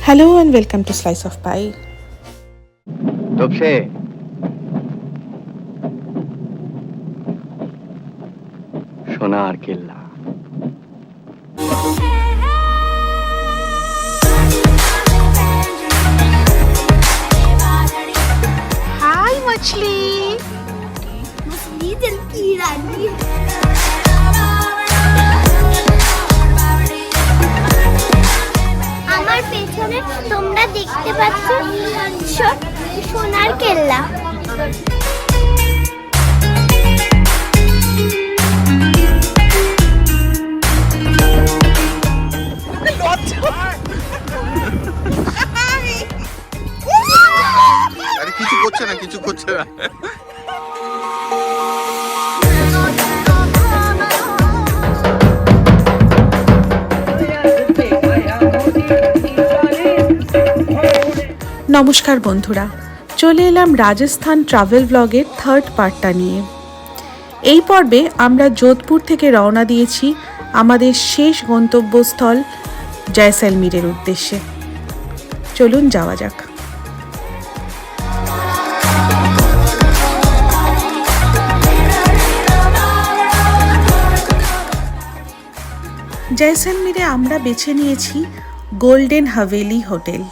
Hello and welcome to Slice of Pie. তপসে সোনার কেল্লা। Hi, Machli. मछली दिल की रानी। আমার পেছনে তোমরা দেখতে পাচ্ছ সোনার কেল্লা। আরে কিছু করছে না নমস্কার বন্ধুরা, চলে এলাম রাজস্থান ট্রাভেল ব্লগের থার্ড পার্টটা নিয়ে। এই পর্বে আমরা যোধপুর থেকে রওনা দিয়েছি আমাদের শেষ গন্তব্যস্থল জয়সলমীরের উদ্দেশ্যে। চলুন যাওয়া যাক। জয়সলমীরে আমরা বেছে নিয়েছি গোল্ডেন হাভেলি হোটেল।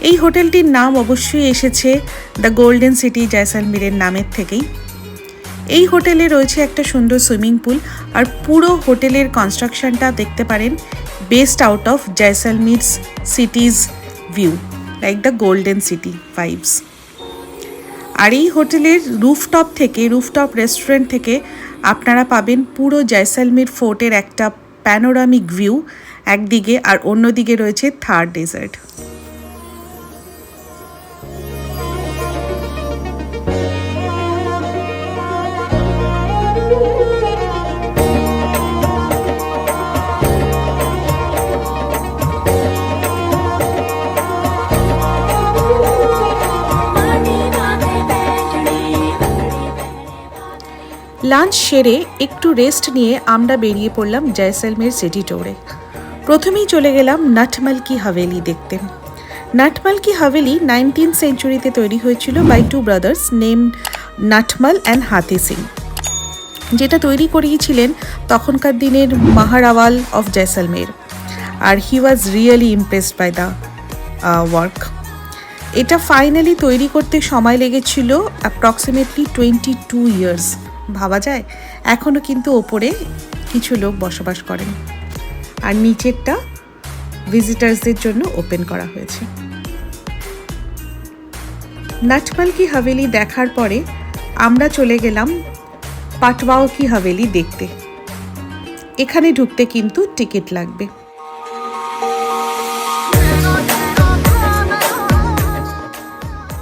এই হোটেলটির নাম অবশ্যই এসেছে দ্য গোল্ডেন সিটি জয়সলমীরের নামের থেকেই। এই হোটেলে রয়েছে একটা সুন্দর সুইমিং পুল, আর পুরো হোটেলের কনস্ট্রাকশনটা দেখতে পারেন based out of Jaisalmer city's view, like the golden city vibes. আর এই হোটেলের রুফটপ রেস্টুরেন্ট থেকে আপনারা পাবেন পুরো জয়সলমীর ফোর্টের একটা প্যানোরামিক ভিউ একদিকে, আর অন্যদিকে রয়েছে থার ডেজার্ট। লাঞ্চ সেরে একটু রেস্ট নিয়ে আমরা বেরিয়ে পড়লাম জয়সলমীর সিটি ট্যুরে। প্রথমেই চলে গেলাম নটমল কি হাভেলি দেখতে। নটমল কি হাভেলি 19th সেঞ্চুরিতে তৈরি হয়েছিল by two brothers name Natmal and Hathi Singh, যেটা তৈরি করিয়েছিলেন তখনকার দিনের মহারাওয়াল অফ জয়সলমের। আর he was really impressed by the work. এটা ফাইনালি তৈরি করতে সময় লেগেছিল অ্যাপ্রক্সিমেটলি 22 ইয়ার্স। ভাবা যায়, এখনও কিন্তু ওপরে কিছু লোক বসবাস করেন, আর নিচেরটা ভিজিটার্সদের জন্য ওপেন করা হয়েছে। নটমল কি হাভেলি দেখার পরে আমরা চলে গেলাম পাটওয়াও কি হাভেলি দেখতে। এখানে ঢুকতে কিন্তু টিকিট লাগবে।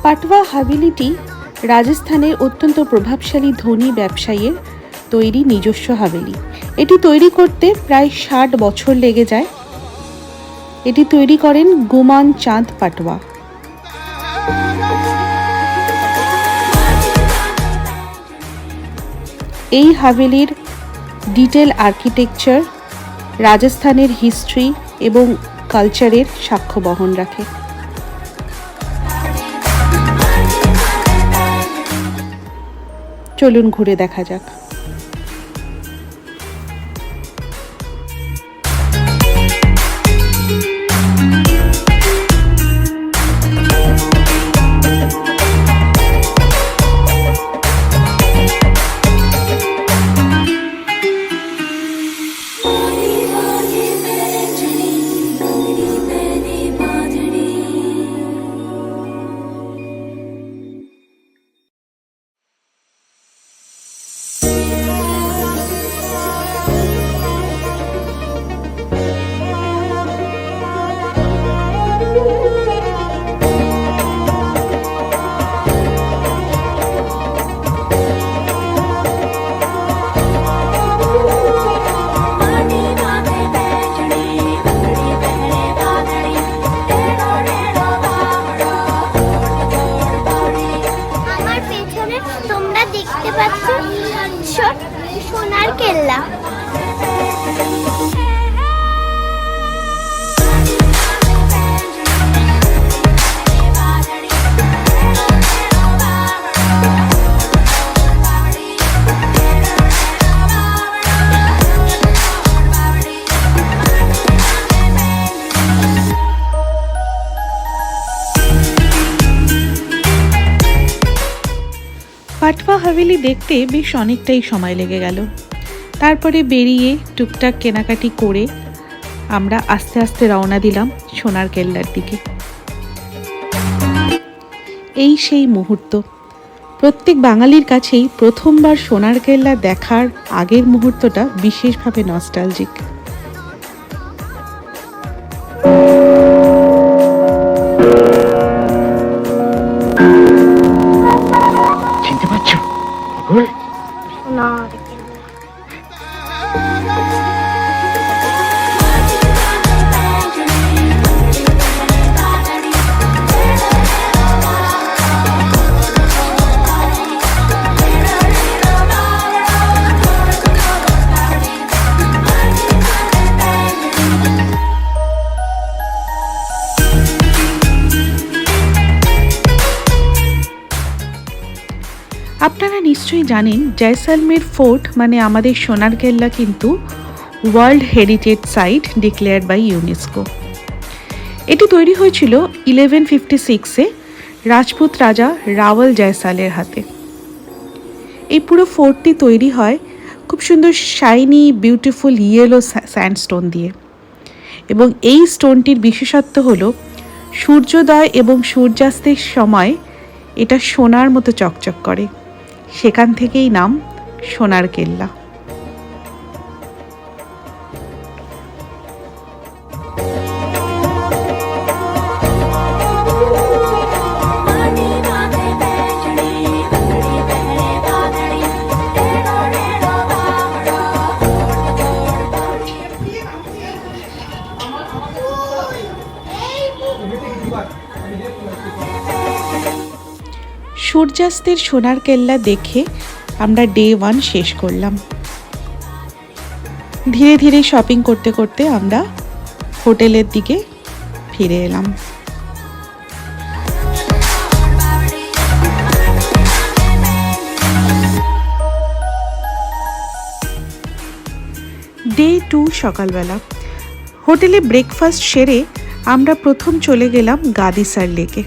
পাটওয়া হাভেলিটি রাজস্থানের অত্যন্ত প্রভাবশালী ধনী ব্যবসায়ীর তৈরি নিজস্ব হাভেলি। এটি তৈরি করতে প্রায় 60 বছর লেগে যায়। এটি তৈরি করেন গুমান চাঁদ পাটওয়া। এই হাভেলির ডিটেল আর্কিটেকচার রাজস্থানের হিস্ট্রি এবং কালচারের সাক্ষ্য বহন রাখে। চলুন ঘুরে দেখা যাক। হাভেলি দেখতে বেশ অনেকটাই সময় লেগে গেল। তারপরে বেরিয়ে টুকটাক কেনাকাটি করে আমরা আস্তে আস্তে রওনা দিলাম সোনার কেল্লার দিকে। এই সেই মুহূর্ত, প্রত্যেক বাঙালির কাছেই প্রথমবার সোনার কেল্লা দেখার আগের মুহূর্তটা বিশেষভাবে নস্টালজিক। চিনতে পারছো? সোনার কেল্লা। আপনারা নিশ্চয়ই জানেন জয়সলমের ফোর্ট মানে আমাদের সোনার কেল্লা কিন্তু world heritage site declared by UNESCO. এটি তৈরি হয়েছিল 1156-এ রাজপুত রাজা রাওয়াল জয়সালের হাতে। এই পুরো ফোর্টটি তৈরি হয় খুব সুন্দর শাইনি বিউটিফুল ইয়েলো স্যান্ডস্টোন দিয়ে, এবং এই স্টোনটির বিশেষত্ব হলো সূর্যোদয় এবং সূর্যাস্তের সময় এটা সোনার মতো চকচক করে। সেখান থেকেই নাম সোনার কেল্লা। সূর্যাস্তের সোনার কেল্লা দেখে আমরা ডে 1 শেষ করলাম। ধীরে ধীরে শপিং করতে করতে আমরা হোটেলের দিকে ফিরে এলাম। ডে 2 সকালবেলা হোটেলে ব্রেকফাস্ট সেরে আমরা প্রথম চলে গেলাম গাদিসার লেকে।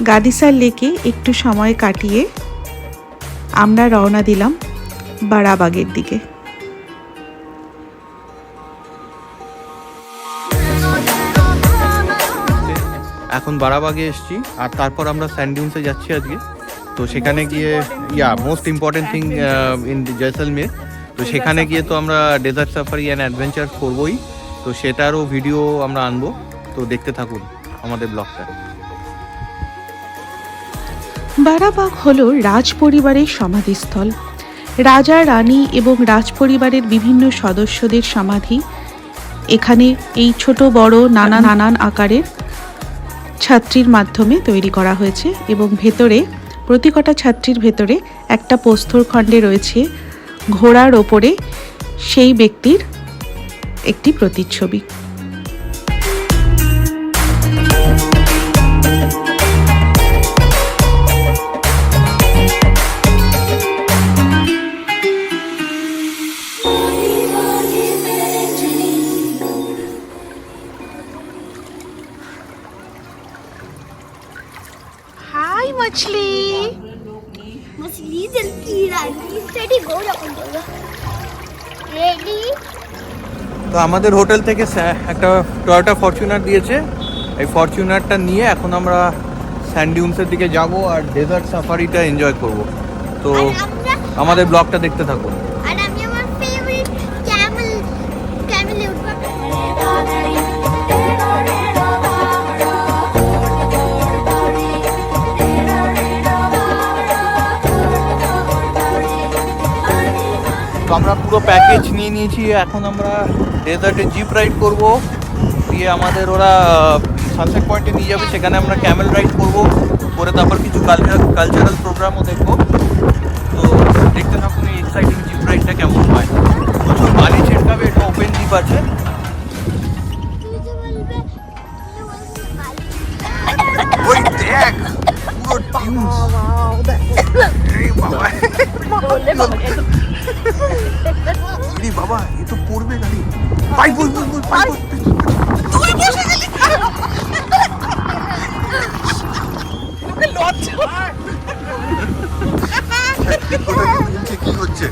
গাদিসার লেকে একটু সময় কাটিয়ে আমরা রওনা দিলাম বারাবাগের দিকে। এখন বারাবাগে এসেছি, আর তারপর আমরা স্যান্ডিউন্সে যাচ্ছি আজকে। তো সেখানে গিয়ে most important thing in Jaisalmer, তো সেখানে গিয়ে তো আমরা ডেজার্ট সাফারি অ্যান্ড অ্যাডভেঞ্চার করবোই। তো সেটারও ভিডিও আমরা আনবো, তো দেখতে থাকুন আমাদের ব্লগটা। বারাবাগ হলো রাজ পরিবারের সমাধিস্থল। রাজা রানী এবং রাজ পরিবারের বিভিন্ন সদস্যদের সমাধি এখানে এই ছোট বড় নানান আকারের ছাত্রীর মাধ্যমে তৈরি করা হয়েছে, এবং ভেতরে প্রতিকটা ছাত্রীর ভেতরে একটা প্রস্তরখণ্ডে রয়েছে ঘোড়ার ওপরে সেই ব্যক্তির একটি প্রতিচ্ছবি। हाय मछली मछली जल्दी रानी स्टडी गो रेडी। তো আমাদের হোটেল থেকে একটা টয়োটা ফরচুনার দিয়েছে। এই ফরচুনারটা নিয়ে এখন আমরা স্যান্ডিউন্সের দিকে যাব আর ডেজার্ট সাফারিটা এনজয় করব। তো আমাদের ব্লগটা দেখতে থাকুন। আর আমি আমার ফেভারিট ক্যামেলে উঠবো। আমরা পুরো প্যাকেজ নিয়ে নিয়েছি। এখন আমরা ডেজার্টে জিপ রাইড করব, দিয়ে আমাদের ওরা সানসেট পয়েন্টে নিয়ে যাবে, সেখানে আমরা ক্যামেল রাইড করব, করে তারপর কিছু কালচারাল প্রোগ্রামও দেখব। তো দেখতে থাকুন এই এক্সাইটিং জিপ রাইডটা কেমন হয়। প্রচুর বালি ছেড়কাবে, এটা ওপেন জিপ আছে। ওই দেখ পুরো টিউনস। এই বাবা আরে বাবা, এ তো পড়বে গাড়ি। ভাই বল তুই বসে গেলি। কি হচ্ছে?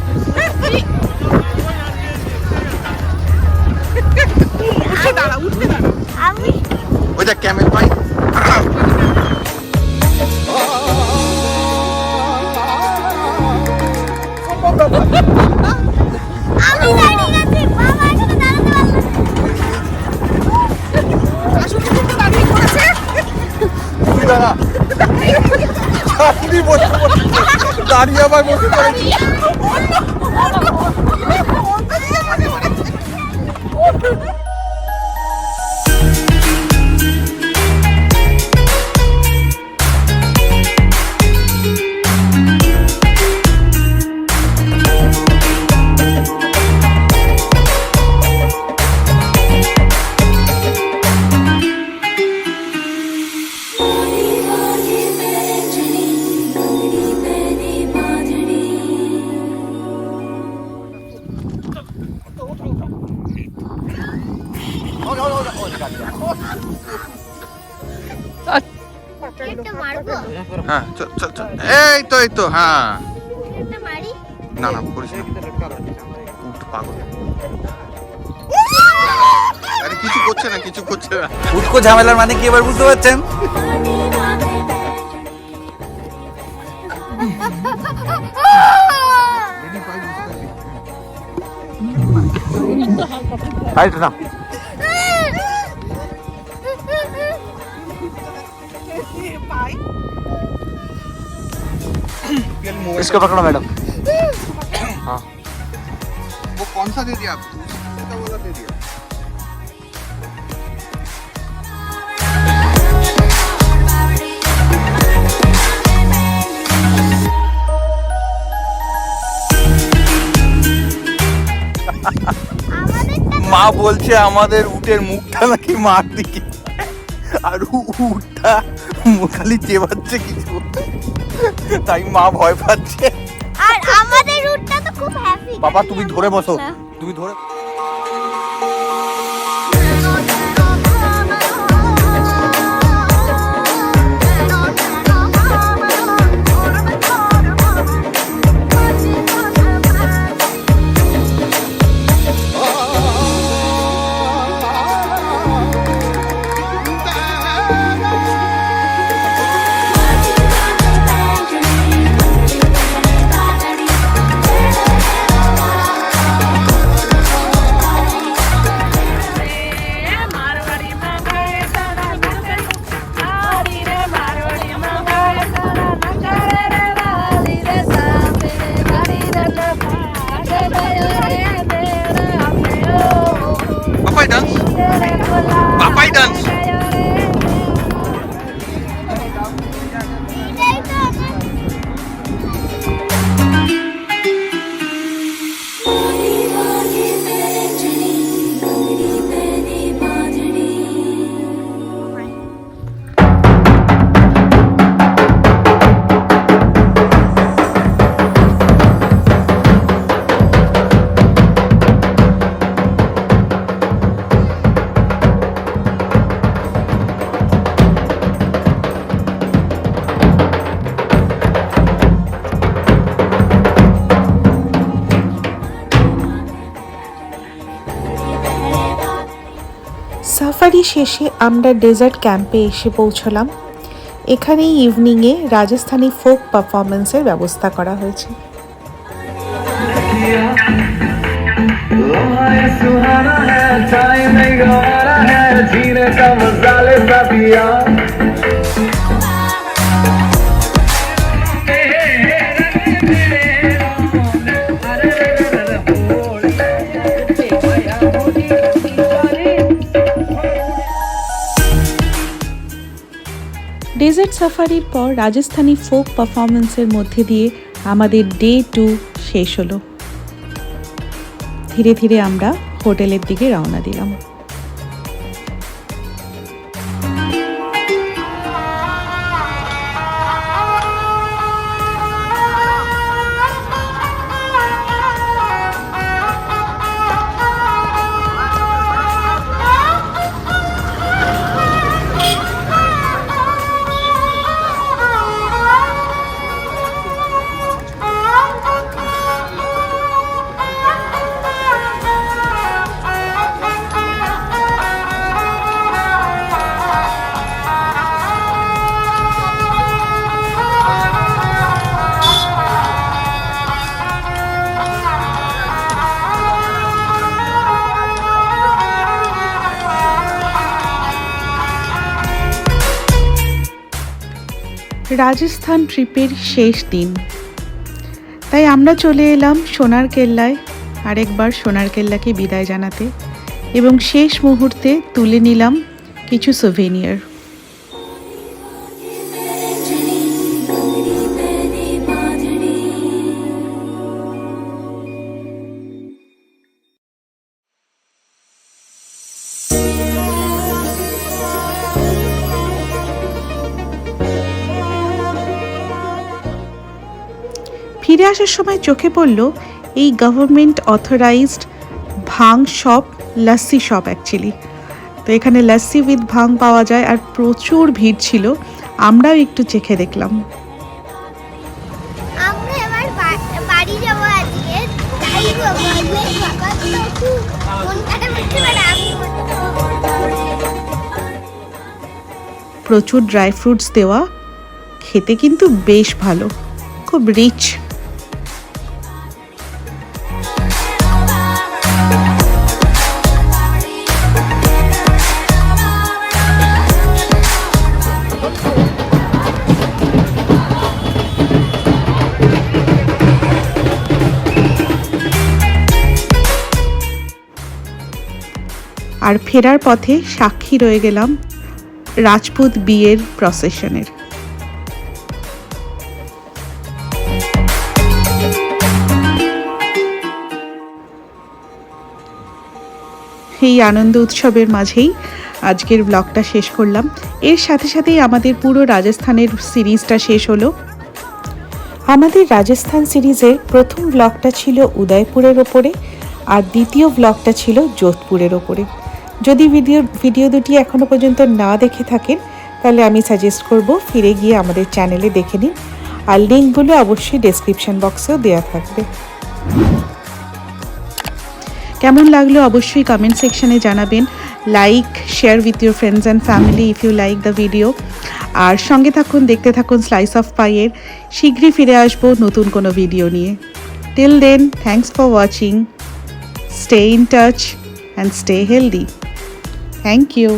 আমি ওইটা ক্যামেল পাই। আমি দাঁড়িয়ে গেছি, বাবা এখানে দাঁড়াতে পারলো না। তুই দাঁড়া। তুই বসে পড়েছিস। দাঁড়িয়ে আবার বসে পড়েছিস। একটা মারবো, হ্যাঁ চল চল চল। এই তো হ্যাঁ। একটা মারি। না না করিস না। উঠ পাগল। আরে কিছু করছে না, কিছু করছে না। উটকো ঝামেলার মানে কি এবার বুঝতে পারছেন? हाइट ना इसको पकड़ो मैडम। हाँ वो कौन सा दे दिया आपको? दूसरा वाला दे दिया। মা বলছে আমাদের উটের মুখটা নাকি মার দিকে, আর উটটা খালি চেবাচ্ছে কিছু, তাই মা ভয় পাচ্ছে। আর আমাদের রুটটা তো খুব হ্যাপি। বাবা তুমি ধরে বসো, তুমি ধরে। Papai dance, Papai dance. Safari শেষে আমরা ডেজার্ট ক্যাম্পে এসে পৌঁছলাম। এখানেই ইভিনিংয়ে রাজস্থানি ফোক পারফরমেন্সের ব্যবস্থা করা হয়েছে। ডেজার্ট সাফারির পর রাজস্থানি ফোক পারফরমেন্সের মধ্যে দিয়ে আমাদের ডে 2 শেষ হলো। ধীরে ধীরে আমরা হোটেলের দিকে রওনা দিলাম। রাজস্থান ট্রিপের শেষ দিন, তাই আমরা চলে এলাম সোনার কেল্লায় আরেকবার সোনার কেল্লাকে বিদায় জানাতে এবং শেষ মুহূর্তে তুলে নিলাম কিছু সোভেনিয়ার। ফিরে আসার সময় চোখে পড়ল এই গভর্নমেন্ট অথরাইজড ভাং শপ, লস্যি শপ অ্যাকচুয়ালি। তো এখানে লস্যি উইথ ভাং পাওয়া যায় আর প্রচুর ভিড় ছিল, আমরাও একটু চেখে দেখলাম। আমরা এবার বাড়ি যাবো আজকে, তাই বললে বাবা তো মন কাটা করতে পারে। প্রচুর ড্রাই ফ্রুটস দেওয়া, খেতে কিন্তু বেশ ভালো, খুব রিচ। আর ফেরার পথে সাক্ষী রয়ে গেলাম রাজপুত বিয়ের প্রসেশনের। এই আনন্দ উৎসবের মাঝেই আজকের ব্লগটা শেষ করলাম। এর সাথে সাথেই আমাদের পুরো রাজস্থানের সিরিজটা শেষ হলো। আমাদের রাজস্থান সিরিজের প্রথম ব্লগটা ছিল উদয়পুরের ওপরে আর দ্বিতীয় ব্লগটা ছিল যোধপুরের ওপরে। যদি ভিডিও দুটি এখনও পর্যন্ত না দেখে থাকেন তাহলে আমি সাজেস্ট করব ফিরে গিয়ে আমাদের চ্যানেলে দেখে নিন, আর লিঙ্কগুলো অবশ্যই ডেসক্রিপশন বক্সেও দেওয়া থাকবে। কেমন লাগলো অবশ্যই কমেন্ট সেকশনে জানাবেন। Like, share with your friends and family if you like the video. আর সঙ্গে থাকুন, দেখতে থাকুন স্লাইস অফ পাইয়ের। শীঘ্রই ফিরে আসবো নতুন কোনো ভিডিও নিয়ে। Till then, thanks for watching, stay in touch and stay healthy. Thank you.